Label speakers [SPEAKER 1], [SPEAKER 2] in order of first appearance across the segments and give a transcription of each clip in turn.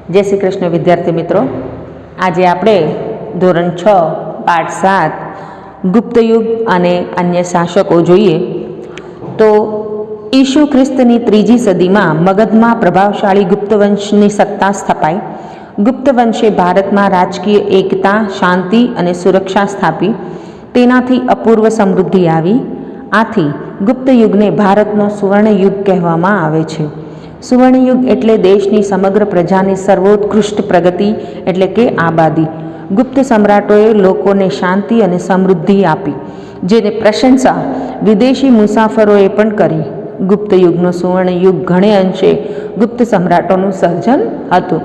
[SPEAKER 1] जय श्री कृष्ण विद्यार्थी मित्रों, आज આપણે ધોરણ 6 પાઠ 7 ગુપ્ત યુગ અને અન્ય શાસકો જોઈએ તો ઈસુ ખ્રિસ્તની 3જી સદીમાં મગધમાં પ્રભાવશાળી ગુપ્ત વંશની સત્તા સ્થપાઈ. ગુપ્ત વંશે ભારતમાં રાજકીય એકતા, શાંતિ અને સુરક્ષા સ્થાપી. તેનાથી અપૂર્વ સમૃદ્ધિ આવી. આથી ગુપ્ત યુગને ભારતનો સુવર્ણ યુગ કહેવામાં આવે છે. સુવર્ણયુગ એટલે દેશની સમગ્ર પ્રજાની સર્વોત્કૃષ્ટ પ્રગતિ એટલે કે આબાદી. ગુપ્ત સમ્રાટોએ લોકોને શાંતિ અને સમૃદ્ધિ આપી, જેને પ્રશંસા વિદેશી મુસાફરોએ પણ કરી. ગુપ્ત યુગનો સુવર્ણયુગ ઘણે અંશે ગુપ્ત સમ્રાટોનું સર્જન હતું.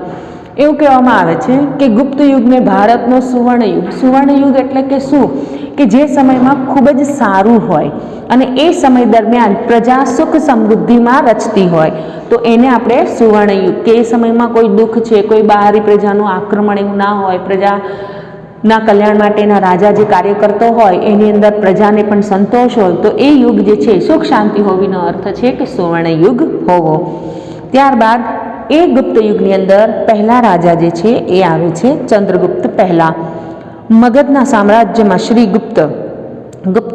[SPEAKER 1] એવું કહેવામાં આવે છે કે ગુપ્ત યુગને ભારતનો સુવર્ણયુગ. સુવર્ણયુગ એટલે કે શું? કે જે સમયમાં ખૂબ જ સારું હોય અને એ સમય દરમિયાન પ્રજા સુખ સમૃદ્ધિમાં રચતી હોય તો એને આપણે સુવર્ણયુગ, કે એ સમયમાં કોઈ દુઃખ છે, કોઈ બહારી પ્રજાનું આક્રમણ એવું ના હોય, પ્રજાના કલ્યાણ માટેના રાજા જે કાર્ય કરતો હોય એની અંદર પ્રજાને પણ સંતોષ હોય, તો એ યુગ જે છે સુખ શાંતિ હોવીનો અર્થ છે કે સુવર્ણયુગ હોવો. ત્યારબાદ એ ગુપ્ત યુગની અંદર પહેલા રાજા જે છે એ આવે છે ચંદ્રગુપ્ત પહેલા. મગધના સામ્રાજ્યમાં શ્રી ગુપ્ત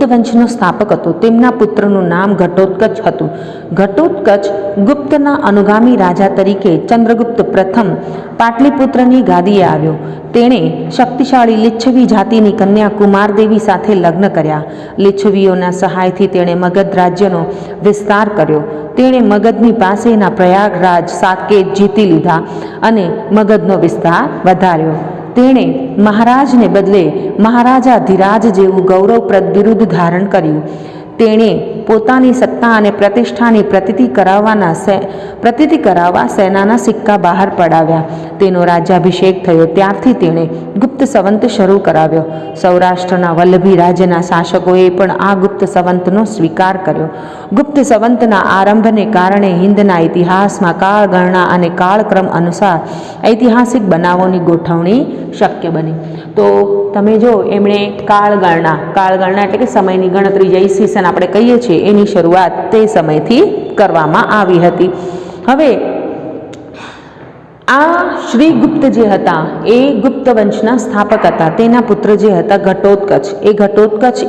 [SPEAKER 1] વંશનો સ્થાપક હતો. તેમના પુત્રનું નામ ઘટોત્કચ હતું. ઘટોત્કચ ગુપ્તના અનુગામી રાજા તરીકે ચંદ્રગુપ્ત પ્રથમ પાટલીપુત્રની ગાદીએ આવ્યો. તેણે શક્તિશાળી લિચ્છવી જાતિની કન્યા કુમારદેવી સાથે લગ્ન કર્યા. લિચ્છવીઓના સહાયથી તેણે મગધ રાજ્યનો વિસ્તાર કર્યો. તેણે મગધની પાસેના પ્રયાગરાજ સાકેત જીતી લીધા અને મગધનો વિસ્તાર વધાર્યો. તેણે મહારાજને બદલે મહારાજા ધીરાજ જેવું ગૌરવપ્રદ બિરુદ ધારણ કર્યું. તેણે પોતાની સત્તા અને પ્રતિષ્ઠાની પ્રતીતિ કરાવવા સેનાના સિક્કા બહાર પડાવ્યા. તેનો રાજ્યાભિષેક થયો ત્યારથી તેણે ગુપ્ત સંવંત શરૂ કરાવ્યો. સૌરાષ્ટ્રના વલ્લભી રાજ્યના શાસકોએ પણ આ ગુપ્ત સંવંતનો સ્વીકાર કર્યો. ગુપ્ત સંવંતના આરંભને કારણે હિંદના ઇતિહાસમાં કાળગણના અને કાળક્રમ અનુસાર ઐતિહાસિક બનાવોની ગોઠવણી શક્ય બની. તો તમે જો એમણે કાળગણના એટલે કે સમયની ગણતરી, જે ઈસવીસન આપણે કહીએ છીએ એની શરૂઆત તે સમયથી કરવામાં આવી હતી. હવે આ શ્રી ગુપ્ત જે હતા એ ગુપ્ત વંશના સ્થાપક હતા. તેના પુત્ર જે હતા ઘટોત્કચ,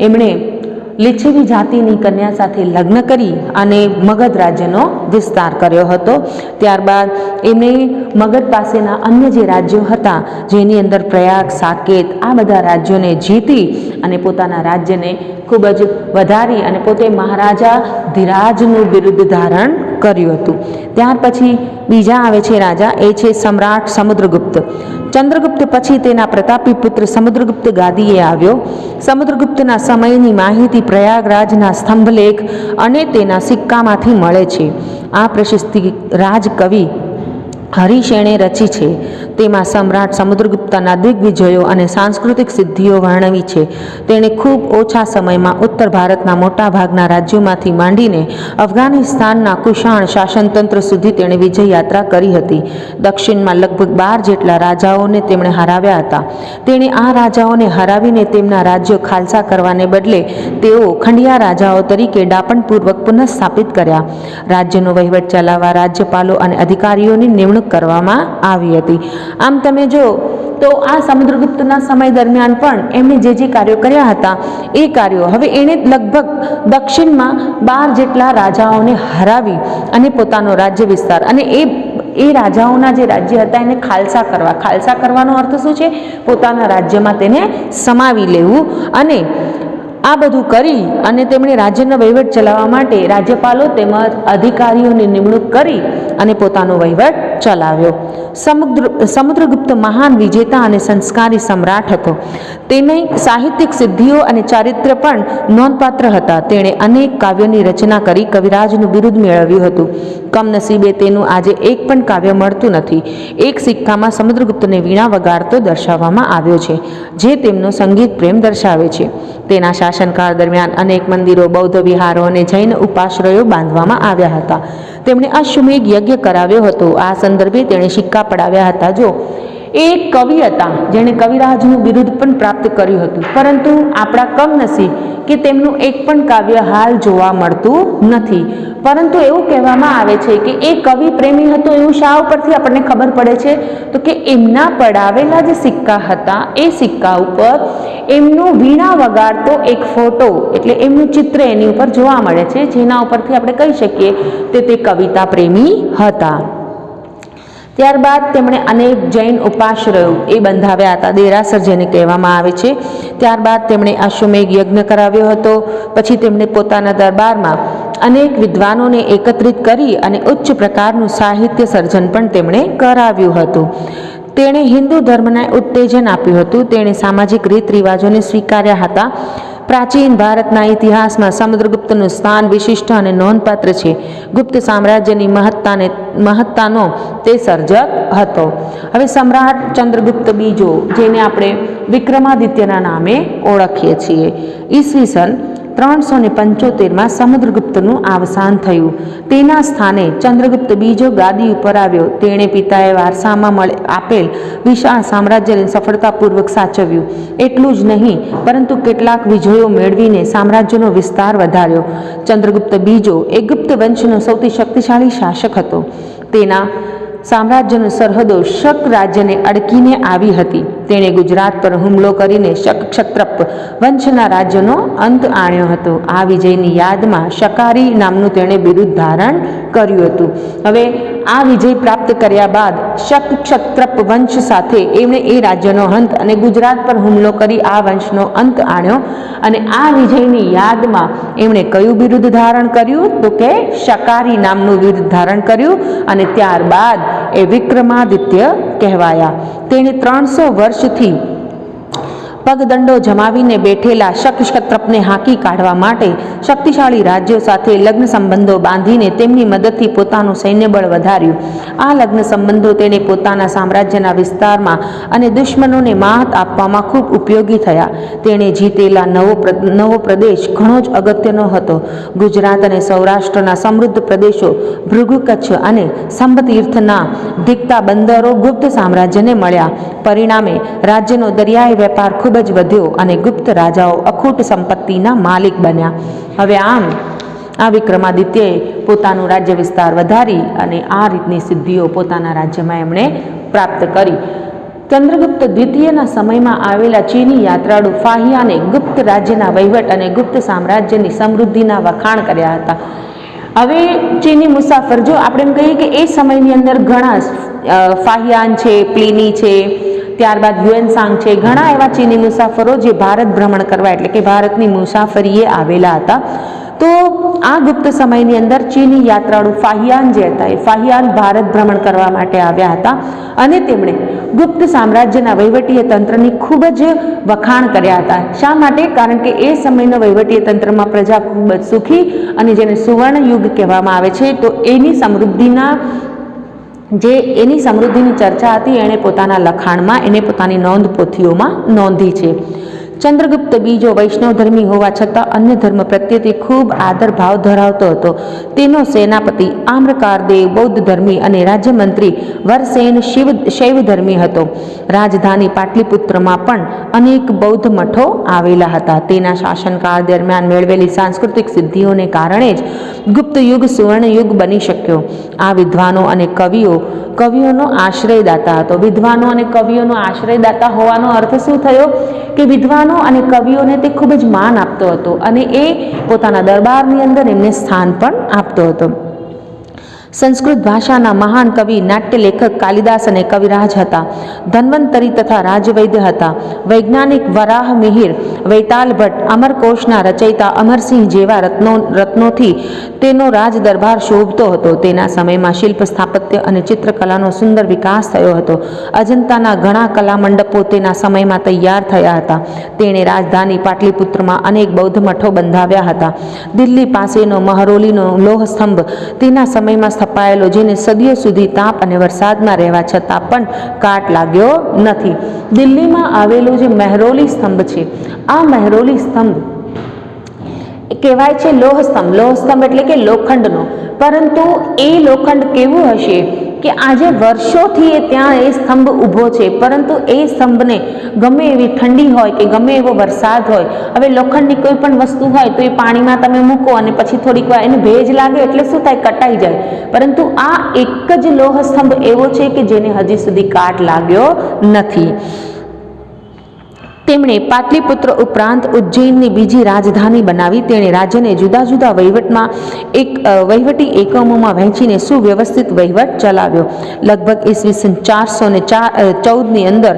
[SPEAKER 1] એમણે લિચ્છવી જાતિની કન્યા સાથે લગ્ન કરી અને મગધ રાજ્યનો વિસ્તાર કર્યો હતો. ત્યારબાદ એમણે મગધ પાસેના અન્ય જે રાજ્યો હતા, જેની અંદર પ્રયાગ, સાકેત, આ બધા રાજ્યોને જીતી અને પોતાના રાજ્યને ખૂબ જ વધારી અને પોતે મહારાજા ધીરાજનું બિરુદ ધારણ કર્યું હતું. ત્યાર પછી બીજા આવે છે રાજા, એ છે સમ્રાટ સમુદ્રગુપ્ત. ચંદ્રગુપ્ત પછી તેના પ્રતાપી પુત્ર સમુદ્રગુપ્ત ગાદીએ આવ્યો. સમુદ્રગુપ્તના સમયની માહિતી પ્રયાગરાજના સ્તંભલેખ અને તેના સિક્કામાંથી મળે છે. આ પ્રશસ્તિ રાજકવિ હરિશેણે રચી છે. તેમાં સમ્રાટ સમુદ્રગુપ્તના દિગ્વિજયો અને સાંસ્કૃતિક સિદ્ધિઓ વર્ણવી છે. તેણે ખૂબ ઓછા સમયમાં ઉત્તર ભારતના મોટા ભાગના રાજ્યોમાંથી માંડીને અફઘાનિસ્તાનના કુષાણ શાસનતંત્ર સુધી તેણે વિજય યાત્રા કરી હતી. દક્ષિણમાં લગભગ 12 જેટલા રાજાઓને તેમણે હરાવ્યા હતા. તેણે આ રાજાઓને હરાવીને તેમના રાજ્યો ખાલસા કરવાને બદલે તેઓ ખંડિયા રાજાઓ તરીકે ડાપણપૂર્વક પુનઃસ્થાપિત કર્યા. રાજ્યનો વહીવટ ચલાવવા રાજ્યપાલો અને અધિકારીઓની નિમણૂક કરવામાં આવી હતી. આમ તમે જો તો આ સમુદ્રગુપ્તના સમય દરમિયાન પણ એમણે જે કાર્યો કર્યા હતા એ કાર્યો, હવે એણે લગભગ દક્ષિણમાં 12 જેટલા રાજાઓને હરાવી અને પોતાનો રાજ્ય વિસ્તાર અને એ રાજાઓના જે રાજ્ય હતા એને ખાલસા કરવાનો અર્થ શું છે? પોતાના રાજ્યમાં તેને સમાવી લેવું. અને આ બધું કરી અને તેમણે રાજ્યનો વહીવટ ચલાવવા માટે રાજ્યપાલો તેમજ અધિકારીઓની નિમણૂક કરી અને પોતાનો વહીવટ ચલાવ્યો. સમુદ્રગુપ્ત મહાન વિજેતા અને સંસ્કારી સમ્રાટ હતો. તેની સાહિત્યિક સિદ્ધિઓ અને ચારિત્ર્ય પણ નોંધપાત્ર હતા. તેણે અનેક કાવ્યોની રચના કરી કવિરાજનું બિરુદ મેળવ્યું હતું. કમનસીબે તેનું આજે એક પણ કાવ્ય મળતું નથી. એક સિક્કામાં સમુદ્રગુપ્તને વીણા વગાડતો દર્શાવવામાં આવ્યો છે, જે તેમનો સંગીત પ્રેમ દર્શાવે છે. તેના શાસનકાળ દરમિયાન અનેક મંદિરો, બૌદ્ધ વિહારો અને જૈન ઉપાશ્રયો બાંધવામાં આવ્યા હતા. તેમણે અશ્વમેઘ યજ્ઞ કરાવ્યો હતો. આ સંદર્ભે તેણે સિક્કા પડાવ્યા હતા. જો એ કવિ હતા જેણે કવિરાજનું બિરુદ પણ પ્રાપ્ત કર્યું હતું, પરંતુ આપણા કમનસીબ કે તેમનું એક પણ કાવ્ય હાલ જોવા મળતું નથી. પરંતુ એવું કહેવામાં આવે છે કે એ કવિ પ્રેમી હતો એવું શા ઉપરથી આપણને ખબર પડે છે? તો કે એમના પડાવેલા જે સિક્કા હતા એ સિક્કા ઉપર એમનું વીણા વગાડતો એક ફોટો એટલે એમનું ચિત્ર એની ઉપર જોવા મળે છે, જેના ઉપરથી આપણે કહી શકીએ કે તે કવિતા પ્રેમી હતા. ત્યારબાદ તેમણે અનેક જૈન ઉપાશ્રયો એ બંધાવ્યા હતા, દેરાસર જેને કહેવામાં આવે છે. ત્યારબાદ તેમણે અશ્વમેઘ યજ્ઞ કરાવ્યો હતો. પછી તેમણે પોતાના દરબારમાં અનેક વિદ્વાનોને એકત્રિત કરી અને ઉચ્ચ પ્રકારનું સાહિત્ય સર્જન પણ તેમણે કરાવ્યું હતું. તેણે હિન્દુ ધર્મને ઉત્તેજન આપ્યું હતું. તેણે સામાજિક રીત રિવાજોને સ્વીકાર્યા હતા. પ્રાચીન ભારતના ઇતિહાસમાં સમુદ્રગુપ્તનું સ્થાન વિશિષ્ટ અને નોંધપાત્ર છે. ગુપ્ત સામ્રાજ્યની મહત્તાનો તે સર્જક હતો. હવે સમ્રાટ ચંદ્રગુપ્ત બીજો, જેને આપણે વિક્રમાદિત્યના નામે ઓળખીએ છીએ, ઈસવીસન 375માં સમુદ્રગુપ્તનું અવસાન થયું. તેના સ્થાને ચંદ્રગુપ્ત બીજો ગાદી ઉપર આવ્યો. તેણે પિતાએ વારસામાં આપેલ વિશાળ સામ્રાજ્યને સફળતાપૂર્વક સાચવ્યું. એટલું જ નહીં, પરંતુ કેટલાક વિજયો મેળવીને સામ્રાજ્યનો વિસ્તાર વધાર્યો. ચંદ્રગુપ્ત બીજો એ ગુપ્ત વંશનો સૌથી શક્તિશાળી શાસક હતો. તેના સામ્રાજ્યની સરહદો શક રાજ્યને અડકીને આવી હતી. તેણે ગુજરાત પર હુમલો કરીને શક ક્ષત્રપ વંશના રાજ્યનો અંત આણ્યો હતો. આ વિજયની યાદમાં શકારી નામનું તેણે બિરુદ ધારણ કર્યું હતું. હવે આ વિજય પ્રાપ્ત કર્યા બાદ શક ક્ષત્રપ વંશ સાથે એમણે એ રાજ્યનો અંત અને ગુજરાત પર હુમલો કરી આ વંશનો અંત આણ્યો. અને આ વિજયની યાદમાં એમણે કયું બિરુદ ધારણ કર્યું? તો કે શકારી નામનું બિરુદ ધારણ કર્યું. અને ત્યારબાદ એ વિક્રમાદિત્ય કહેવાયા. તેણે 300 વર્ષથી પગદંડો જમાવીને બેઠેલા શક ક્ષત્રપને હાંકી કાઢવા માટે શક્તિશાળી રાજ્યો સાથે લગ્ન સંબંધો બાંધીને તેમની મદદથી પોતાનું સૈન્યબળ વધાર્યું. આ લગ્ન સંબંધો તેને પોતાના સામ્રાજ્યના વિસ્તારમાં અને દુશ્મનોને માત આપવામાં ખૂબ ઉપયોગી થયા. તેણે જીતેલા નવો પ્રદેશ ઘણો જ અગત્યનો હતો. ગુજરાત અને સૌરાષ્ટ્રના સમૃદ્ધ પ્રદેશો, ભૃગુ, કચ્છ અને સંબતીર્થના દીકતા બંદરો ગુપ્ત સામ્રાજ્યને મળ્યા. પરિણામે રાજ્યનો દરિયાઈ વેપાર ખૂબ જ વધ્યો અને ગુપ્ત રાજાઓ અખૂટ સંપત્તિના માલિક બન્યા. હવે આમ આ વિક્રમાદિત્યએ પોતાનું રાજ્ય વિસ્તાર વધારી અને આ રીતની સિદ્ધિઓ પોતાના રાજ્યમાં એમણે પ્રાપ્ત કરી. ચંદ્રગુપ્ત દ્વિતીયના સમયમાં આવેલા ચીની યાત્રાળુ ફાહિયાને ગુપ્ત રાજ્યના વહીવટ અને ગુપ્ત સામ્રાજ્યની સમૃદ્ધિના વખાણ કર્યા હતા. હવે ચીની મુસાફર, જો આપણે એમ કહીએ કે એ સમયની અંદર ઘણા ફાહિયાન છે, પ્લિની છે, ત્યારબાદ હ્યુએનસાંગ છે, ઘણા એવા ચીની મુસાફરો જે ભારત ભ્રમણ કરવા એટલે કે ભારતની મુસાફરીએ આવેલા હતા. તો આ ગુપ્ત સમયની અંદર ચીની યાત્રાળુ ફાહિયાન જે હતા એ ફાહિયાન ભારત ભ્રમણ કરવા માટે આવ્યા હતા અને તેમણે ગુપ્ત સામ્રાજ્યના વહીવટીય તંત્રની ખૂબ જ વખાણ કર્યા હતા. શા માટે? કારણ કે એ સમયનો વહીવટીય તંત્રમાં પ્રજા ખૂબ જ સુખી અને જેને સુવર્ણ યુગ કહેવામાં આવે છે. તો એની સમૃદ્ધિની ચર્ચા હતી એણે પોતાના લખાણમાં, એને પોતાની નોંધ પોથીઓમાં નોંધી છે. ચંદ્રગુપ્ત બીજો વૈષ્ણવ ધર્મી હોવા છતાં અન્ય ધર્મ પ્રત્યેથી ખૂબ આદર ભાવ ધરાવતો હતો. તેનો સેનાપતિ આમ્રકારદેવ બૌદ્ધ ધર્મી અને રાજ્યમંત્રી વરસેન શૈવ ધર્મી હતો. રાજધાની પાટલીપુત્રમાં પણ અનેક બૌદ્ધ મઠો આવેલા હતા. તેના શાસનકાળ દરમિયાન મેળવેલી સાંસ્કૃતિક સિદ્ધિઓને કારણે જ ગુપ્ત યુગ સુવર્ણ યુગ બની શક્યો. આ વિદ્વાનો અને કવિઓનો આશ્રયદાતા હતો. વિદ્વાનો અને કવિઓનો આશ્રયદાતા હોવાનો અર્થ શું થયો? કે વિદ્વાનો અને કવિઓને તે ખૂબ જ માન આપતો હતો અને એ પોતાના દરબારની અંદર એમને સ્થાન પણ આપતો હતો. સંસ્કૃત ભાષાના મહાન કવિ, નાટ્ય લેખક કાલિદાસ અને કવિરાજ હતા. ધન્વંતરી તથા રાજવૈદ્ય હતા. વૈજ્ઞાનિક વરાહ મિહિર, વૈતાલ ભટ્ટ, અમરકોશના રચયિતા અમરસિંહ જેવા રત્નોથી તેનો રાજ દરબાર શોભતો હતો. તેના સમયમાં શિલ્પ સ્થાપત્ય અને ચિત્રકલાનો સુંદર વિકાસ થયો હતો. અજંતાના ઘણા કલા મંડપો તેના સમયમાં તૈયાર થયા હતા. તેણે રાજધાની પાટલીપુત્રમાં અનેક બૌદ્ધ મઠો બંધાવ્યા હતા. દિલ્હી પાસેનો મહરોલીનો લોહ સ્તંભ તેના સમયમાં સ્થપાયેલો, જેને સદીઓ સુધી તાપ અને વરસાદમાં રહેવા છતાં પણ કાટ લાગ્યો નથી. દિલ્હીમાં આવેલો જે મહેરોલી સ્તંભ છે, આ મહેરોલી સ્તંભ કહેવાય છે લોહ સ્તંભ. લોહ સ્તંભ એટલે કે લોખંડનો. પરંતુ એ લોખંડ કેવું હશે? કે આજે વર્ષોથી ત્યાં એ સ્તંભ ઊભો છે, પરંતુ એ સ્તંભને ગમે એવી ઠંડી હોય કે ગમે એવો વરસાદ હોય, હવે લોખંડની કોઈ પણ વસ્તુ હોય તો એ પાણીમાં તમે મૂકો અને પછી થોડીક વાર એને ભેજ લાગે એટલે શું થાય, કટાઈ જાય. પરંતુ આ એક જ લોહ સ્તંભ એવો છે કે જેને હજી સુધી કાટ લાગ્યો નથી. તેમણે પાટલીપુત્ર ઉપરાંત ઉજ્જૈનની બીજી રાજધાની બનાવી. તેણે રાજ્યને જુદા જુદા વહીવટી એકમોમાં વહેંચીને સુવ્યવસ્થિત વહીવટ ચલાવ્યો. લગભગ ઈસવીસન 414ની અંદર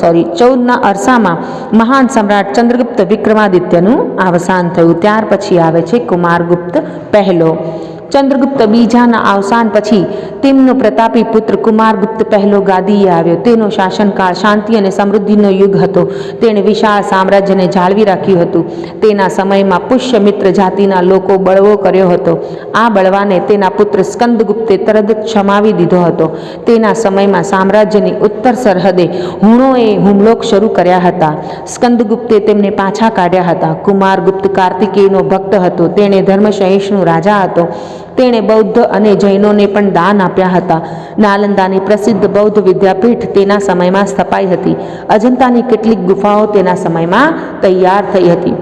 [SPEAKER 1] 14ના અરસામાં મહાન સમ્રાટ ચંદ્રગુપ્ત વિક્રમાદિત્યનું અવસાન થયું. ત્યાર પછી આવે છે કુમારગુપ્ત પહેલો. ચંદ્રગુપ્ત બીજાના અવસાન પછી તેમનો પ્રતાપી પુત્ર કુમારગુપ્ત પહેલો ગાદીએ આવ્યો. તેનો શાસનકાળ શાંતિ અને સમૃદ્ધિનો યુગ હતો. તેણે વિશાળ સામ્રાજ્યને જાળવી રાખ્યું હતું. તેના સમયમાં પુષ્યમિત્ર જાતિના લોકો બળવો કર્યો હતો. આ બળવાને તેના પુત્ર સ્કંદગુપ્તે તરત જ સમાવી દીધો હતો. તેના સમયમાં સામ્રાજ્યની ઉત્તર સરહદે હુણોએ હુમલો શરૂ કર્યા હતા. સ્કંદગુપ્તે તેમને પાછા કાઢ્યા હતા. કુમારગુપ્ત કાર્તિકેયનો ભક્ત હતો. તેણે ધર્મસહિષ્ણુ રાજા હતો. તેણે બૌદ્ધ અને જૈનોને પણ દાન આપ્યા હતા. નાલંદાની પ્રસિદ્ધ બૌદ્ધ વિદ્યાપીઠ તેના સમયમાં સ્થપાઈ હતી. અજંતાની કેટલીક ગુફાઓ તેના સમયમાં તૈયાર થઈ હતી.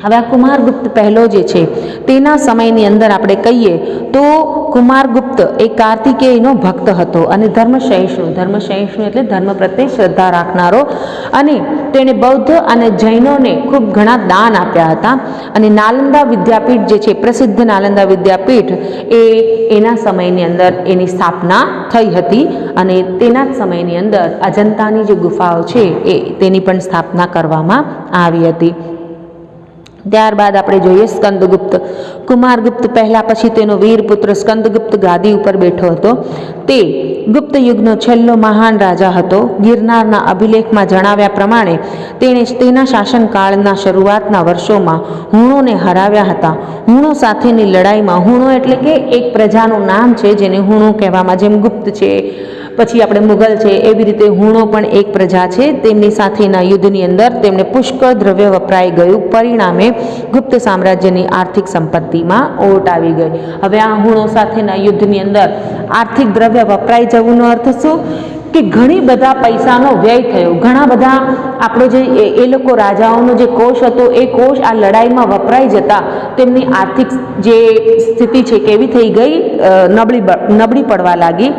[SPEAKER 1] હવે આ કુમારગુપ્ત પહેલો જે છે તેના સમયની અંદર આપણે કહીએ તો કુમારગુપ્ત એ કાર્તિકેયનો ભક્ત હતો અને ધર્મસહિષ્ણુ એટલે ધર્મ પ્રત્યે શ્રદ્ધા રાખનારો, અને તેણે બૌદ્ધ અને જૈનોને ખૂબ ઘણા દાન આપ્યા હતા. અને નાલંદા વિદ્યાપીઠ જે છે, પ્રસિદ્ધ નાલંદા વિદ્યાપીઠ એના સમયની અંદર એની સ્થાપના થઈ હતી. અને તેના જ સમયની અંદર અજંતાની જે ગુફાઓ છે તેની પણ સ્થાપના કરવામાં આવી હતી. ત્યારબાદ આપણે જોઈએ સ્કંદગુપ્ત. કુમારગુપ્ત પહેલા પછી તેનો વીર પુત્ર સ્કંદગુપ્ત ગાદી ઉપર બેઠો હતો. તે ગુપ્ત યુગનો છેલ્લો મહાન રાજા હતો. ગિરનારના અભિલેખમાં જણાવ્યા પ્રમાણે તેણે તેના શાસનકાળના શરૂઆતના વર્ષોમાં હુણોને હરાવ્યા હતા. હુણો સાથેની લડાઈમાં, હુણો એટલે કે એક પ્રજાનું નામ છે જેને હુણો કહેવામાં, જેમ ગુપ્ત છે, પછી આપણે મુગલ છે, એવી રીતે હુણો પણ એક પ્રજા છે. તેમની સાથેના યુદ્ધની અંદર તેમને પુષ્કળ દ્રવ્ય વપરાઈ ગયું. પરિણામે ગુપ્ત સામ્રાજ્યની આર્થિક સંપત્તિમાં ઓટ આવી ગઈ. હવે આ હુણો સાથેના યુદ્ધની અંદર આર્થિક દ્રવ્ય વપરાઈ જવાનો અર્થ શું કે ઘણી બધા પૈસાનો વ્યય થયો. ઘણા બધા આપણો જે એ લોકો રાજાઓનો જે કોષ હતો એ કોષ આ લડાઈમાં વપરાઈ જતા તેમની આર્થિક જે સ્થિતિ છે કેવી થઈ ગઈ, નબળી પડવા લાગી.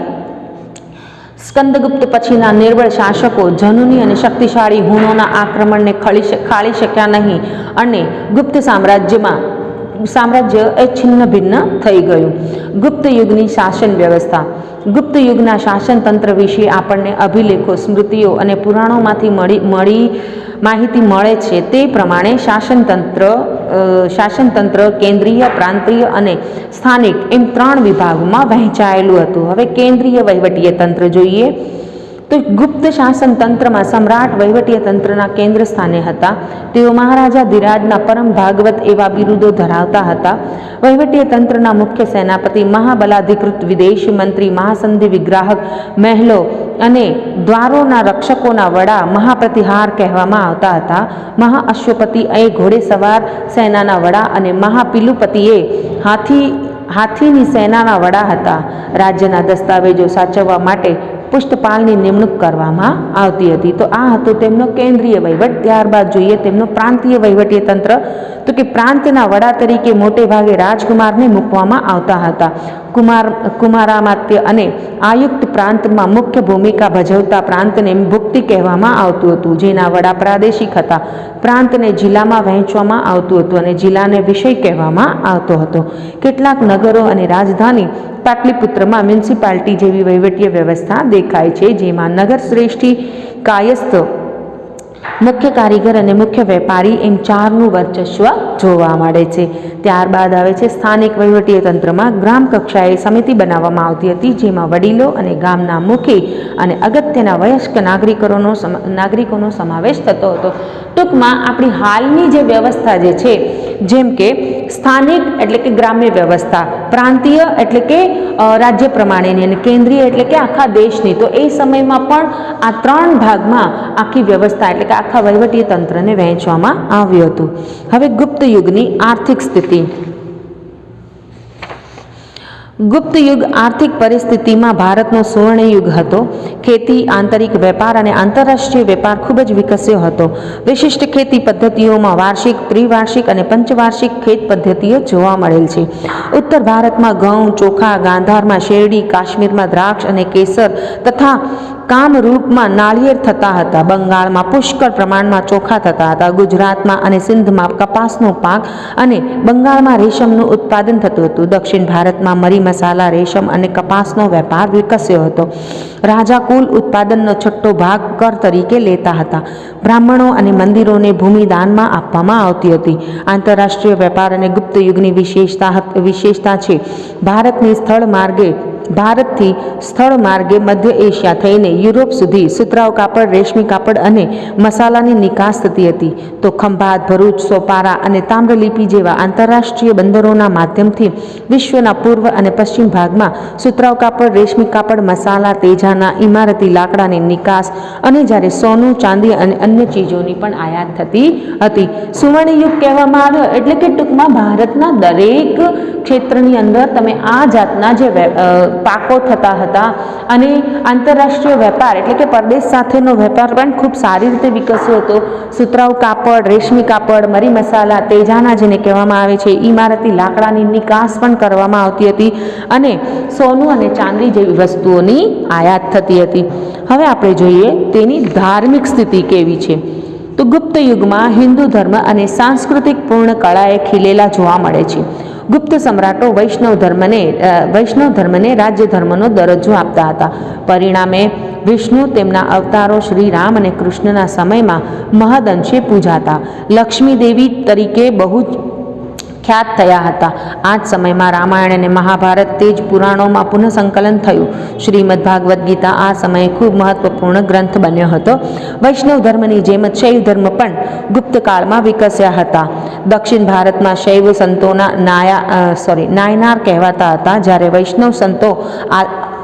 [SPEAKER 1] સ્કંદગુપ્ત પછીના નિર્બળ શાસકો જનુની અને શક્તિશાળી હુણોના આક્રમણને ખાળી શક્યા નહીં અને ગુપ્ત સામ્રાજ્ય એ છિન્ન ભિન્ન થઈ ગયું. ગુપ્ત યુગની શાસન વ્યવસ્થા. ગુપ્ત યુગના શાસન તંત્ર વિશે આપણને અભિલેખો, સ્મૃતિઓ અને પુરાણોમાંથી માહિતી મળે છે. તે પ્રમાણે શાસનતંત્ર કેન્દ્રીય, પ્રાંતીય અને સ્થાનિક એમ 3 વિભાગોમાં વહેંચાયેલું હતું. હવે કેન્દ્રીય વહીવટીય તંત્ર જોઈએ તો ગુપ્ત શાસન તંત્રમાં સમ્રાટ વહીવટીય તંત્રના કેન્દ્ર સ્થાને હતા. તેઓ મહારાજા ધીરાજના પરમ ભાગવત એવા બિરુદો ધરાવતા હતા. વહીવટીય તંત્રના મુખ્ય સેનાપતિ, મહાબલાધિકૃત વિદેશ મંત્રી, મહાસંધિ વિગ્રાહક, મહેલો અને દ્વારોના રક્ષકોના વડા મહાપ્રતિહાર કહેવામાં આવતા હતા. મહાઅશ્વપતિ એ ઘોડેસવાર સેનાના વડા અને મહાપિલુપતિ એ હાથીની સેનાના વડા હતા. રાજ્યના દસ્તાવેજો સાચવવા માટે પુષ્ટપાલની નિમણૂક કરવામાં આવતી હતી. તો આ હતો તેમનો કેન્દ્રીય વહીવટ. ત્યારબાદ જોઈએ તેમનો પ્રાંતીય વહીવટીય તંત્ર. તો કે પ્રાંતના વડા તરીકે મોટે ભાગે રાજકુમારને મૂકવામાં આવતા હતા. કુમારામાત્ય અને આયુક્ત પ્રાંતમાં મુખ્ય ભૂમિકા ભજવતા પ્રાંતને ભુક્તિ કહેવામાં આવતું હતું, જેના વડા પ્રાદેશિક હતા. પ્રાંતને જિલ્લામાં વહેંચવામાં આવતું હતું અને જિલ્લાને વિષય કહેવામાં આવતો હતો. કેટલાક નગરો અને રાજધાની પાટલીપુત્રમાં મ્યુનિસિપાલિટી જેવી વહીવટીય વ્યવસ્થા દેખાય છે, જેમાં નગર શ્રેષ્ઠી, કાયસ્થ, મુખ્ય કારીગર અને મુખ્ય વેપારી એમ 4નું વર્ચસ્વ જોવા મળે છે. ત્યારબાદ આવે છે સ્થાનિક વહીવટીય તંત્રમાં. ગ્રામ કક્ષાએ સમિતિ બનાવવામાં આવતી હતી, જેમાં વડીલો અને ગામના મુખી અને અગત્યના વયસ્ક નાગરિકોનો સમાવેશ થતો હતો. ટૂંકમાં આપણી હાલની જે વ્યવસ્થા જે છે, જેમ કે સ્થાનિક એટલે કે ગ્રામ્ય વ્યવસ્થા, પ્રાંતીય એટલે કે રાજ્ય પ્રમાણેની અને કેન્દ્રીય એટલે કે આખા દેશની. તો એ સમયમાં પણ આ 3 ભાગમાં આખી વ્યવસ્થા એટલે કે આખા વહીવટીય તંત્રને વહેંચવામાં આવ્યું હતું. હવે ગુપ્ત યુગની આર્થિક સ્થિતિ. ગુપ્ત યુગ આર્થિક પરિસ્થિતિમાં ભારતનો સુવર્ણ યુગ હતો. ખેતી, આંતરિક વેપાર અને આંતરરાષ્ટ્રીય વેપાર ખૂબ જ વિકસ્યો હતો. વિશિષ્ટ ખેતી પદ્ધતિઓમાં વાર્ષિક, ત્રિવાર્ષિક અને પંચવાર્ષિક ખેત પદ્ધતિઓ જોવા મળેલ છે. ઉત્તર ભારતમાં ઘઉં, ચોખા, ગાંધારમાં શેરડી, કાશ્મીરમાં દ્રાક્ષ અને કેસર તથા કામરૂપમાં નાળિયેર થતા હતા. બંગાળમાં પુષ્કળ પ્રમાણમાં ચોખા થતા હતા. ગુજરાતમાં અને સિંધમાં કપાસનો પાક અને બંગાળમાં રેશમનું ઉત્પાદન થતું હતું. દક્ષિણ ભારતમાં મરી મસાલા, રેશમ અને કપાસનો વેપાર વિકસ્યો હતો. રાજા કુલ ઉત્પાદનનો છઠ્ઠો ભાગ કર તરીકે લેતા હતા. બ્રાહ્મણો અને મંદિરોને ભૂમિ દાનમાં આપવામાં આવતી હતી. આંતરરાષ્ટ્રીય વેપાર અને ગુપ્ત યુગની વિશેષતા છે. ભારતથી સ્થળ માર્ગે મધ્ય એશિયા થઈને યુરોપ સુધી સુતરાઉ કાપડ, રેશમી કાપડ અને મસાલાની નિકાસ થતી હતી. તો ખંભાત, ભરૂચ, સોપારા અને તામ્રલિપિ જેવા આંતરરાષ્ટ્રીય બંદરોના માધ્યમથી વિશ્વના પૂર્વ અને પશ્ચિમ ભાગમાં સુતરાઉ કાપડ, રેશમી કાપડ, મસાલા, તેજાના, ઇમારતી લાકડાની નિકાસ અને જ્યારે સોનું, ચાંદી અને અન્ય ચીજોની પણ આયાત થતી હતી. સુવર્ણ યુગ કહેવામાં આવ્યો એટલે કે ટૂંકમાં ભારતના દરેક ક્ષેત્રની અંદર તમે આ જાતના જે પાકો થતા હતા અને આંતરરાષ્ટ્રીય વેપાર એટલે કે પરદેશ સાથેનો વેપાર પણ ખૂબ સારી રીતે વિકસ્યો હતો. સુતરાઉ કાપડ, રેશમી કાપડ, મરી મસાલા, તેજાના જેને કહેવામાં આવે છે, ઇમારતી લાકડાની નિકાસ પણ કરવામાં આવતી હતી અને સોનું અને ચાંદી જેવી વસ્તુઓની આયાત થતી હતી. હવે આપણે જોઈએ તેની ધાર્મિક સ્થિતિ કેવી છે. તો ગુપ્ત યુગમાં હિન્દુ ધર્મ અને સાંસ્કૃતિક પૂર્ણ કળાએ ખીલેલા જોવા મળે છે. ગુપ્ત સમ્રાટો વૈષ્ણવ ધર્મને રાજ્ય ધર્મનો દરજ્જો આપતા હતા. પરિણામે વિષ્ણુ તેમના અવતારો શ્રી રામ અને કૃષ્ણના સમયમાં મહદઅંશે પૂજાતા. લક્ષ્મી દેવી તરીકે બહુ ખ્યાત થયા હતા. આ જ સમયમાં રામાયણ અને મહાભારત તે જ પુરાણોમાં પુનઃસંકલન થયું. શ્રીમદ ભાગવદ્ ગીતા આ સમયે ખૂબ મહત્વપૂર્ણ ગ્રંથ બન્યો હતો. વૈષ્ણવ ધર્મની જેમ જ શૈવ ધર્મ પણ ગુપ્તકાળમાં વિકસ્યા હતા. દક્ષિણ ભારતમાં શૈવ સંતોના નાયનાર કહેવાતા હતા, જ્યારે વૈષ્ણવ સંતો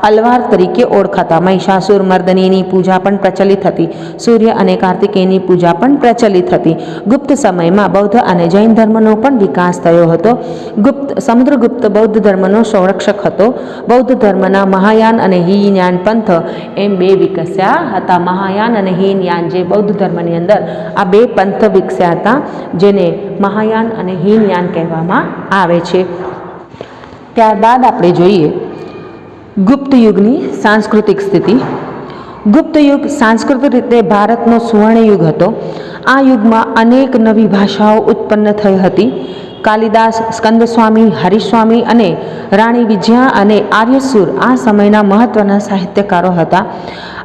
[SPEAKER 1] અલવાર તરીકે ઓળખાતા. મહિષાસુર મર્દનીની પૂજા પણ પ્રચલિત હતી. સૂર્ય અને કાર્તિકેયની પૂજા પણ પ્રચલિત હતી. ગુપ્ત સમયમાં બૌદ્ધ અને જૈન ધર્મનો પણ વિકાસ થયો હતો. સમુદ્રગુપ્ત બૌદ્ધ ધર્મનો સંરક્ષક હતો. બૌદ્ધ ધર્મના મહાયાન અને હીનયાન પંથ એમ બે વિકસ્યા હતા. મહાયાન અને હીનયાન જે બૌદ્ધ ધર્મની અંદર આ બે પંથ વિકસ્યા હતા, જેને મહાયાન અને હીનયાન કહેવામાં આવે છે. ત્યારબાદ આપણે જોઈએ ગુપ્ત યુગની સાંસ્કૃતિક સ્થિતિ. ગુપ્ત યુગ સાંસ્કૃતિક રીતે ભારતનો સુવર્ણ યુગ હતો. આ યુગમાં અનેક નવી ભાષાઓ ઉત્પન્ન થઈ હતી. કાલિદાસ, સ્કંદસ્વામી, હરિસ્વામી અને રાણી વિજયા અને આર્યસુર આ સમયના મહત્વના સાહિત્યકારો હતા.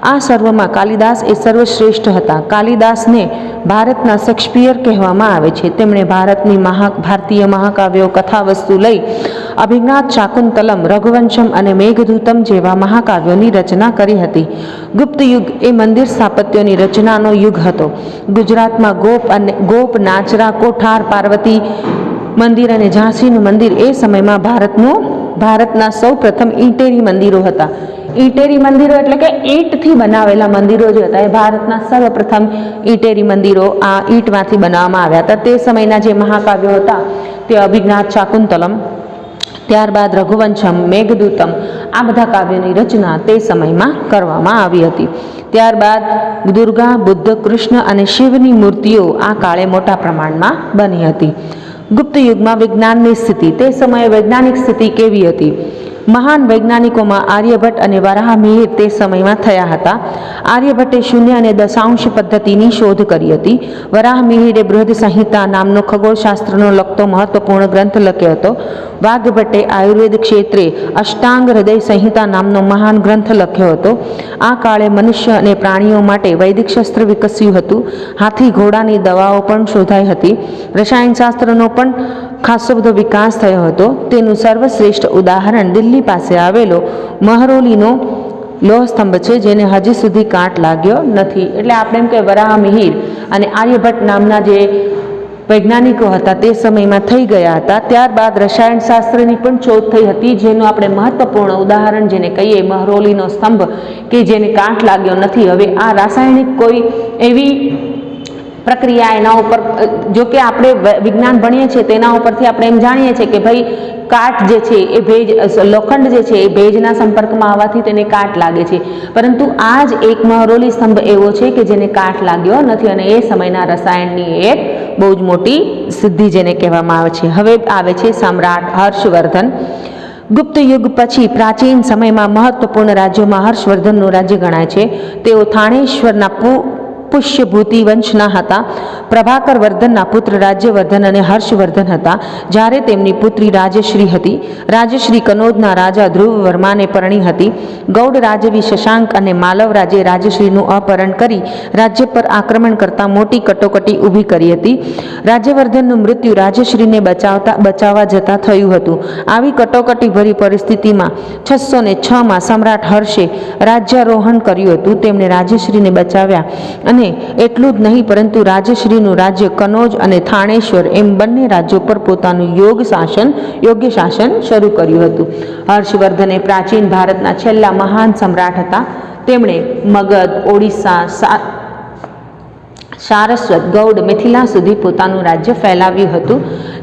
[SPEAKER 1] આ સર્વમાં કાલિદાસ એ સર્વશ્રેષ્ઠ હતા. કાલિદાસને ભારતના શેક્સપિયર કહેવામાં આવે છે. તેમણે ભારતીય મહાકાવ્યો, કથાવસ્તુ લઈ અભિજ્ઞાત શાકુંતલમ, રઘુવંશમ અને મેઘદૂતમ જેવા મહાકાવ્યોની રચના કરી હતી. ગુપ્ત યુગ એ મંદિર સ્થાપત્યોની રચનાનો યુગ હતો. ગુજરાતમાં ગોપ, નાચરા, કોઠાર, પાર્વતી મંદિર અને ઝાંસીનું મંદિર એ સમયમાં ભારતના સૌ પ્રથમ ઈંટેરી મંદિરો હતા. ઈંટેરી મંદિરો એટલે કે ઈંટથી બનાવેલા મંદિરો જે હતા એ ભારતના સર્વપ્રથમ ઈંટેરી મંદિરો આ ઈંટમાંથી બનાવવામાં આવ્યા હતા. તે સમયના જે મહાકાવ્યો હતા તે અભિજ્ઞાત શાકુંતલમ, ત્યારબાદ રઘુવંશમ, મેઘદૂતમ આ બધા કાવ્યોની રચના તે સમયમાં કરવામાં આવી હતી. ત્યારબાદ દુર્ગા, બુદ્ધ, કૃષ્ણ અને શિવની મૂર્તિઓ આ કાળે મોટા પ્રમાણમાં બની હતી. ગુપ્ત યુગમાં વિજ્ઞાનની સ્થિતિ. તે સમયે વૈજ્ઞાનિક સ્થિતિ કેવી હતી? મહાન વૈજ્ઞાનિકોમાં આર્યભટ્ટ અને વરાહમિહિર તે સમયમાં થયા હતા. આર્યભટ્ટે શૂન્ય અને દશાંશ પદ્ધતિની શોધ કરી હતી. વરાહમિહિરે બૃહદ સંહિતા નામનો ખગોળશાસ્ત્રનો લગતો મહત્વપૂર્ણ ગ્રંથ લખ્યો હતો. વાઘભટ્ટે આયુર્વેદ ક્ષેત્રે અષ્ટાંગ હૃદય સંહિતા નામનો મહાન ગ્રંથ લખ્યો હતો. આ કાળે મનુષ્ય અને પ્રાણીઓ માટે વૈદિક શસ્ત્ર વિકસ્યું હતું. હાથી ઘોડાની દવાઓ પણ શોધાઈ હતી. રસાયણશાસ્ત્રનો પણ ખાસો બધો વિકાસ થયો હતો. તેનું સર્વશ્રેષ્ઠ ઉદાહરણ દિલ્હી પાસે આવેલો મહરૌલીનો લોહ સ્તંભ છે, જેને હજી સુધી કાંટ લાગ્યો નથી. એટલે આપણે એમ કે વરાહમિહિર અને આર્યભટ્ટ નામના જે વૈજ્ઞાનિકો હતા તે સમયમાં થઈ ગયા હતા. ત્યારબાદ રસાયણશાસ્ત્રની પણ શોધ થઈ હતી, જેનું આપણે મહત્વપૂર્ણ ઉદાહરણ જેને કહીએ મહરૌલીનો સ્તંભ કે જેને કાંટ લાગ્યો નથી. હવે આ રાસાયણિક કોઈ એવી પ્રક્રિયા એના ઉપર, જો કે આપણે વિજ્ઞાન ભણીએ છીએ તેના ઉપરથી આપણે એમ જાણીએ છીએ કે ભાઈ કાટ જે છે એ ભેજ, લોખંડ જે છે એ ભેજના સંપર્કમાં આવવાથી તેને કાટ લાગે છે, પરંતુ આ જ એક મહરોલી સ્તંભ એવો છે કે જેને કાટ લાગ્યો નથી, અને એ સમયના રસાયણની એક બહુ જ મોટી સિદ્ધિ જેને કહેવામાં આવે છે. હવે આવે છે સમ્રાટ હર્ષવર્ધન. ગુપ્ત યુગ પછી પ્રાચીન સમયમાં મહત્વપૂર્ણ રાજ્યોમાં હર્ષવર્ધનનું રાજ્ય ગણાય છે. તેઓ થાણેશ્વરના પુષ્યભૂતિ વંશના હતા. પ્રભાકર વર્ધનના પુત્ર રાજ્યવર્ધન અને હર્ષવર્ધન હતા. જ્યારે તેમની પુત્રી રાજશ્રી હતી. રાજશ્રી કનોજના રાજા ધ્રુવ વર્માને પરણી હતી. ગૌડ રાજવી શશાંક અને માલવ રાજે રાજશ્રીનું અપહરણ કરી રાજ્ય પર આક્રમણ કરતા મોટી કટોકટી ઊભી કરી હતી. રાજ્યવર્ધનનું મૃત્યુ રાજશ્રીને બચાવવા જતાં થયું હતું. આવી કટોકટી ભરી પરિસ્થિતિમાં 606માં સમ્રાટ હર્ષે રાજ્યારોહણ કર્યું હતું. તેમણે રાજશ્રીને બચાવ્યા અને એટલું જ નહીં પરંતુ રાજશ્રીનું રાજ્ય કનોજ અને થાણેશ્વર એમ બંને રાજ્યો પર પોતાનું યોગ્ય શાસન શરૂ કર્યું હતું. હર્ષવર્ધને પ્રાચીન ભારતના છેલ્લા મહાન સમ્રાટ હતા. તેમણે મગધ, ઓડિશા, સારસ્વત, ગૌડ, મિથિલા સુધી પોતાનું રાજ્ય ફેલાવ્યું હતું.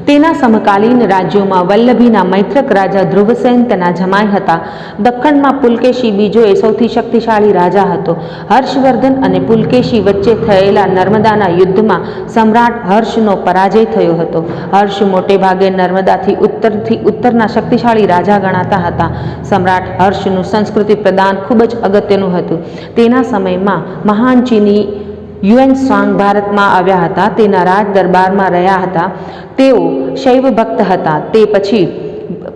[SPEAKER 1] તેના સમકાલીન રાજ્યોમાં વલ્લભીના મૈત્રક રાજા ધ્રુવસેન તેના જમાઈ હતા. દખ્ખણમાં પુલકેશી બીજો એ સૌથી શક્તિશાળી રાજા હતો. હર્ષવર્ધન અને પુલકેશી વચ્ચે થયેલા નર્મદાના યુદ્ધમાં સમ્રાટ હર્ષનો પરાજય થયો હતો. હર્ષ મોટે ભાગે નર્મદાથી ઉત્તરના શક્તિશાળી રાજા ગણાતા હતા. સમ્રાટ હર્ષનું સંસ્કૃતિ પ્રદાન ખૂબ જ અગત્યનું હતું. તેના સમયમાં મહાન ચીની યુએનસાંગ ભારતમાં આવ્યા હતા. તેના રાજ દરબારમાં રહ્યા હતા. તેઓ શૈવ ભક્ત હતા. તે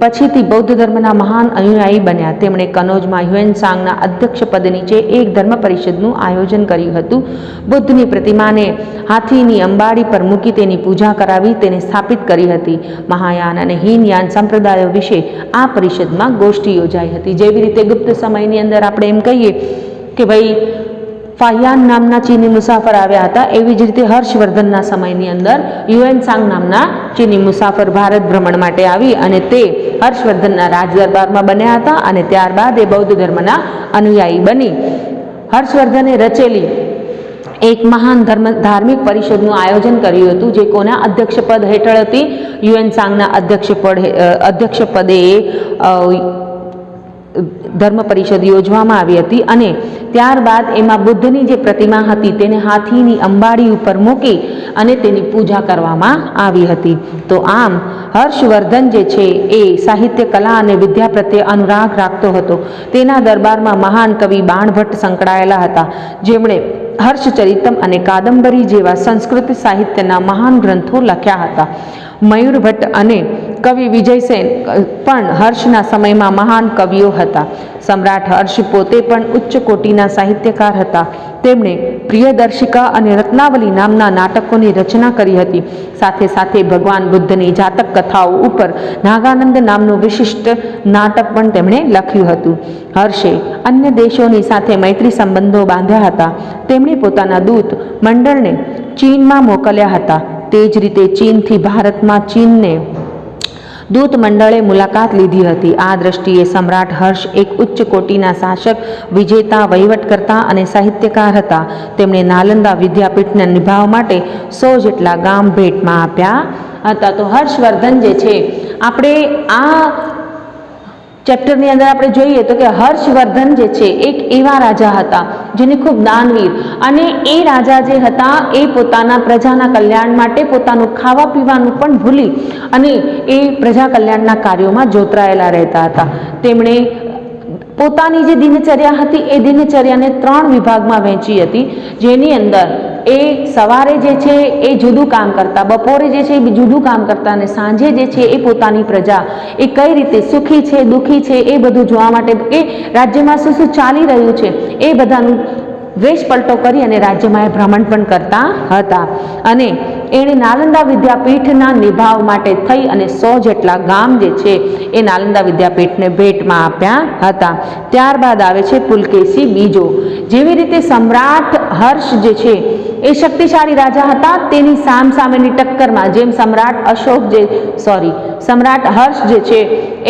[SPEAKER 1] પછીથી બૌદ્ધ ધર્મના મહાન અનુયાયી બન્યા. તેમણે કનોજમાં યુએનસાંગના અધ્યક્ષ પદ નીચે એક ધર્મ પરિષદનું આયોજન કર્યું હતું. બુદ્ધની પ્રતિમાને હાથીની અંબાડી પર મૂકી તેની પૂજા કરાવી તેને સ્થાપિત કરી હતી. મહાયાન અને હીનયાન સંપ્રદાયો વિશે આ પરિષદમાં ગોષ્ઠી યોજાઈ હતી. જેવી રીતે ગુપ્ત સમયની અંદર આપણે એમ કહીએ કે ભાઈ ફાહિયાન નામના ચીની મુસાફર આવ્યા હતા, એવી જ રીતે હર્ષવર્ધનના સમયની અંદર યુએનસાંગ નામના ચીની મુસાફર ભારત ભ્રમણ માટે આવી અને તે હર્ષવર્ધનના રાજદરબારમાં બન્યા હતા અને ત્યારબાદ એ બૌદ્ધ ધર્મના અનુયાયી બની હર્ષવર્ધને રચેલી એક મહાન ધાર્મિક પરિષદનું આયોજન કર્યું હતું, જે કોના અધ્યક્ષપદ હેઠળ હતી? યુએનસાંગના અધ્યક્ષપદે ધર્મ પરિષદ યોજવામાં આવી હતી અને ત્યારબાદ એમાં બુદ્ધની જે પ્રતિમા હતી તેને હાથીની અંબાડી ઉપર મૂકી અને તેની પૂજા કરવામાં આવી હતી. તો આમ હર્ષવર્ધન જે છે એ સાહિત્ય, કલા અને વિદ્યા પ્રત્યે અનુરાગ રાખતો હતો. તેના દરબારમાં મહાન કવિ બાણભટ્ટ સંકળાયેલા હતા, જેમણે હર્ષચરિતમ અને કાદંબરી જેવા સંસ્કૃત સાહિત્યના મહાન ગ્રંથો લખ્યા હતા. મયુરભટ્ટ અને કવિ વિજયસેન પણ હર્ષના સમયમાં મહાન કવિઓ હતા. સમ્રાટ હર્ષ પોતે પણ ઉચ્ચ કોટીના સાહિત્યકાર હતા. તેમણે પ્રિયદર્શિકા અને રત્નાવલી નામના નાટકોની રચના કરી હતી. સાથે સાથે ભગવાન બુદ્ધની જાતક કથાઓ ઉપર નાગાનંદ નામનું વિશિષ્ટ નાટક પણ તેમણે લખ્યું હતું. હર્ષે અન્ય દેશોની સાથે મૈત્રી સંબંધો બાંધ્યા હતા. તેમણે પોતાના દૂત મંડળને ચીનમાં મોકલ્યા હતા. તે જ રીતે ચીનથી ભારતમાં ચીનને દૂત મંડળે મુલાકાત લીધી હતી. આ દ્રષ્ટિએ સમ્રાટ હર્ષ એક ઉચ્ચ કોટીના શાસક, વિજેતા, વહીવટકર્તા અને સાહિત્યકાર હતા. તેમણે નાલંદા વિદ્યાપીઠને નિભાવવા માટે 100 જેટલા ગામ ભેટમાં આપ્યા હતા. તો હર્ષવર્ધન જે છે, આપણે આ ચેપ્ટરની અંદર આપણે જોઈએ તો કે હર્ષવર્ધન જે છે એક એવા રાજા હતા જેને ખૂબ દાનવીર, અને એ રાજા જે હતા એ પોતાના પ્રજાના કલ્યાણ માટે પોતાનું ખાવા પીવાનું પણ ભૂલી અને એ પ્રજા કલ્યાણના કાર્યોમાં જોતરાયેલા રહેતા હતા. તેમણે પોતાની જે દિનચર્યા હતી એ દિનચર્યાને 3 વિભાગમાં વહેંચી હતી, જેની અંદર એ સવારે જે છે એ જુદું કામ કરતા, બપોરે જે છે એ જુદું કામ કરતા અને સાંજે જે છે એ પોતાની પ્રજા એ કઈ રીતે સુખી છે, દુઃખી છે એ બધું જોવા માટે, એ રાજ્યમાં શું શું ચાલી રહ્યું છે એ બધાનું વેશ પલટો કરી અને રાજ્યમાં એ ભ્રમણ પણ કરતા હતા. અને એણે નાલંદા વિદ્યાપીઠના નિભાવ માટે થઈ અને 100 જેટલા ગામ જે છે એ નાલંદા વિદ્યાપીઠને ભેટમાં આપ્યા હતા. ત્યારબાદ આવે છે પુલકેશી બીજો. જેવી રીતે સમ્રાટ હર્ષ જે છે એ શક્તિશાળી રાજા હતા. તેની સામસામેની ટક્કરમાં જેમ સમ્રાટ હર્ષ જે છે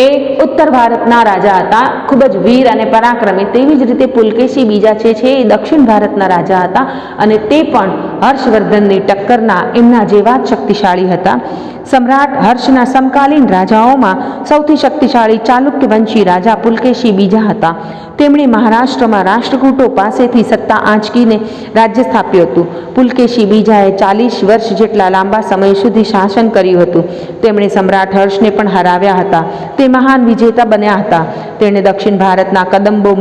[SPEAKER 1] એ ઉત્તર ભારતના રાજા હતા, ખૂબ જ વીર અને પરાક્રમી. તેવી જ રીતે પુલકેશી બીજા છે એ દક્ષિણ ભારતના રાજા હતા અને તે પણ હર્ષવર્ધનની ટક્કરના એમના જેવા જ શક્તિશાળી હતા. સમ્રાટ હર્ષના સમકાલીન રાજાઓમાં સૌથી શક્તિશાળી ચાલુક્ય વંશી રાજા પુલકેશી બીજા હતા. તેમણે મહારાષ્ટ્રમાં રાષ્ટ્રકૂટો પાસેથી સત્તા આંચકીને રાજ્ય સ્થાપ્યું હતું. પુલકેશી બીજાએ 40 વર્ષ જેટલા લાંબા સમય સુધી શાસન કર્યું હતું. તેમણે સમ્રાટ હર્ષને પણ હરાવ્યા હતા. તે મહાન વિજેતા બન્યા હતા. તેણે દક્ષિણ ભારતના કદંબો,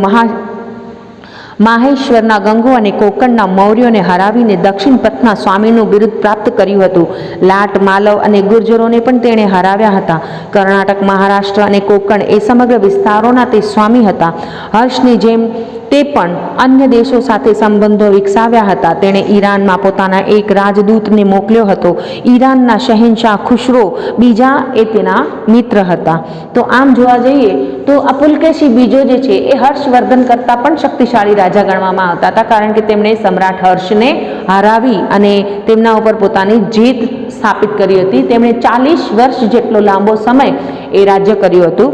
[SPEAKER 1] માહેશ્વરના ગંગો અને કોકણના મૌર્યોને હરાવીને દક્ષિણ પથના સ્વામીનું બિરુદ પ્રાપ્ત કર્યું હતું. લાટ, માલવ અને ગુર્જરોને પણ તેણે હરાવ્યા હતા. કર્ણાટક, મહારાષ્ટ્ર અને કોકણ એ સમગ્ર વિસ્તારોના તે સ્વામી હતા. હર્ષની જેમ તે પણ અન્ય દેશો સાથે સંબંધો વિકસાવ્યા હતા. તેણે ઈરાનમાં પોતાના એક રાજદૂતને મોકલ્યો હતો. ઈરાનના શહેનશાહ ખુશરો બીજા એ તેના મિત્ર હતા. તો આમ જોવા જઈએ તો આ પુલકેશી બીજો જે છે એ હર્ષવર્ધન કરતાં પણ શક્તિશાળી રાજા ગણવામાં આવતા હતા, કારણ કે તેમણે સમ્રાટ હર્ષને હરાવી અને તેમના ઉપર પોતાની જીત સ્થાપિત કરી હતી. તેમણે 40 વર્ષ જેટલો લાંબો સમય એ રાજ્ય કર્યું હતું.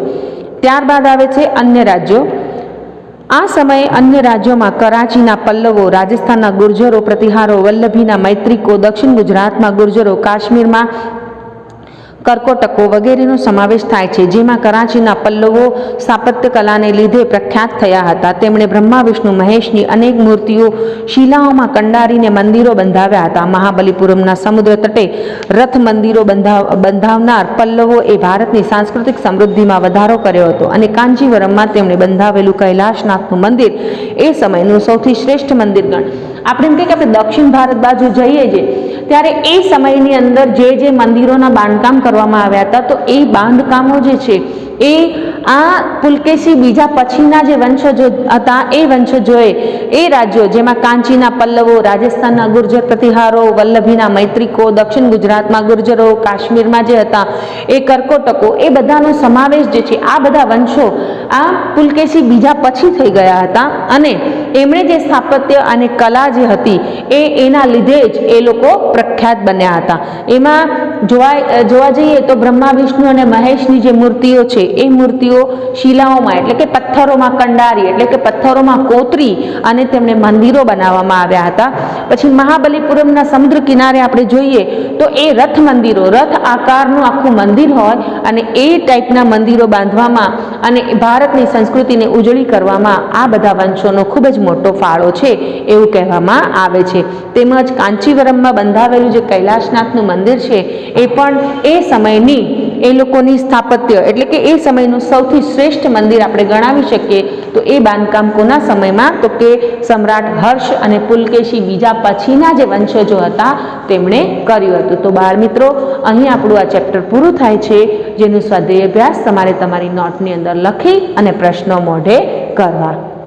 [SPEAKER 1] ત્યારબાદ આવે છે અન્ય રાજ્યો. આ સમયે અન્ય રાજ્યોમાં કરાચીના પલ્લવો, રાજસ્થાનના ગુર્જરો, પ્રતિહારો, વલ્લભીના મૈત્રિકો, દક્ષિણ ગુજરાતમાં ગુર્જરો, કાશ્મીરમાં કર્કોટકો વગેરેનો સમાવેશ થાય છે, જેમાં કરાચીના પલ્લવો સ્થાપત્ય કલાને લીધે પ્રખ્યાત થયા હતા. તેમણે બ્રહ્મા, વિષ્ણુ, મહેશની અનેક મૂર્તિઓ શિલાઓમાં કંડારીને મંદિરો બંધાવ્યા હતા. મહાબલીપુરમના સમુદ્ર તટે રથ મંદિરો બંધાવનાર પલ્લવો એ ભારતની સાંસ્કૃતિક સમૃદ્ધિમાં વધારો કર્યો હતો અને કાંચીવરમમાં તેમણે બંધાવેલું કૈલાશનાથનું મંદિર એ સમયનું સૌથી શ્રેષ્ઠ મંદિર આપણે એમ કહીએ કે આપણે દક્ષિણ ભારત બાજુ જઈએ છીએ ત્યારે એ સમયની અંદર જે મંદિરોના બાંધકામ કરવામાં આવ્યા હતા, તો એ બાંધકામો જે છે એ આ પુલકેશી બીજા પછીના જે વંશજો હતા એ વંશજોએ એ રાજ્યો, જેમાં કાંચીના પલ્લવો, રાજસ્થાનના ગુર્જર પ્રતિહારો, વલ્લભીના મૈત્રિકો, દક્ષિણ ગુજરાતમાં ગુર્જરો, કાશ્મીરમાં જે હતા એ કર્કોટકો, એ બધાનો સમાવેશ જે છે આ બધા વંશો આ પુલકેશી બીજા પછી થઈ ગયા હતા અને એમણે જે સ્થાપત્ય અને કલા જે હતી એના લીધે જ એ લોકો પ્રખ્યાત બન્યા હતા. એમાં જોવા જઈએ તો બ્રહ્મા, વિષ્ણુ અને મહેશની જે મૂર્તિઓ છે એ મૂર્તિઓ શિલાઓમાં એટલે કે પથ્થરોમાં કંડારી એટલે કે પથ્થરોમાં કોતરી અને તેમને મંદિરો બનાવવામાં આવ્યા હતા. પછી મહાબલીપુરમના સમુદ્ર કિનારે આપણે જોઈએ તો એ રથ મંદિરો, રથ આકારનું આખું મંદિર હોય અને એ ટાઈપના મંદિરો બાંધવામાં અને ભારતની સંસ્કૃતિને ઉજળી કરવામાં આ બધા વંશોનો ખૂબ જ મોટો ફાળો છે એવું કહેવામાં આવે છે. તેમજ કાંચીવરમમાં બંધાવેલું જે કૈલાશનાથનું મંદિર છે એ પણ એ સમયની એ લોકોની સ્થાપત્ય એટલે કે એ સમયનું સૌથી શ્રેષ્ઠ મંદિર આપણે ગણાવી શકીએ. તો એ બાંધકામ કોના સમયમાં? તો કે સમ્રાટ હર્ષ અને પુલકેશી બીજા પછીના જે વંશજો હતા તેમણે કર્યું હતું. તો બાળ મિત્રો, અહીં આપણું આ ચેપ્ટર પૂરું થાય છે, જેનું સ્વાધ્યાય અભ્યાસ તમારે તમારી નોટની અંદર લખી અને પ્રશ્નો મોઢે કરવા.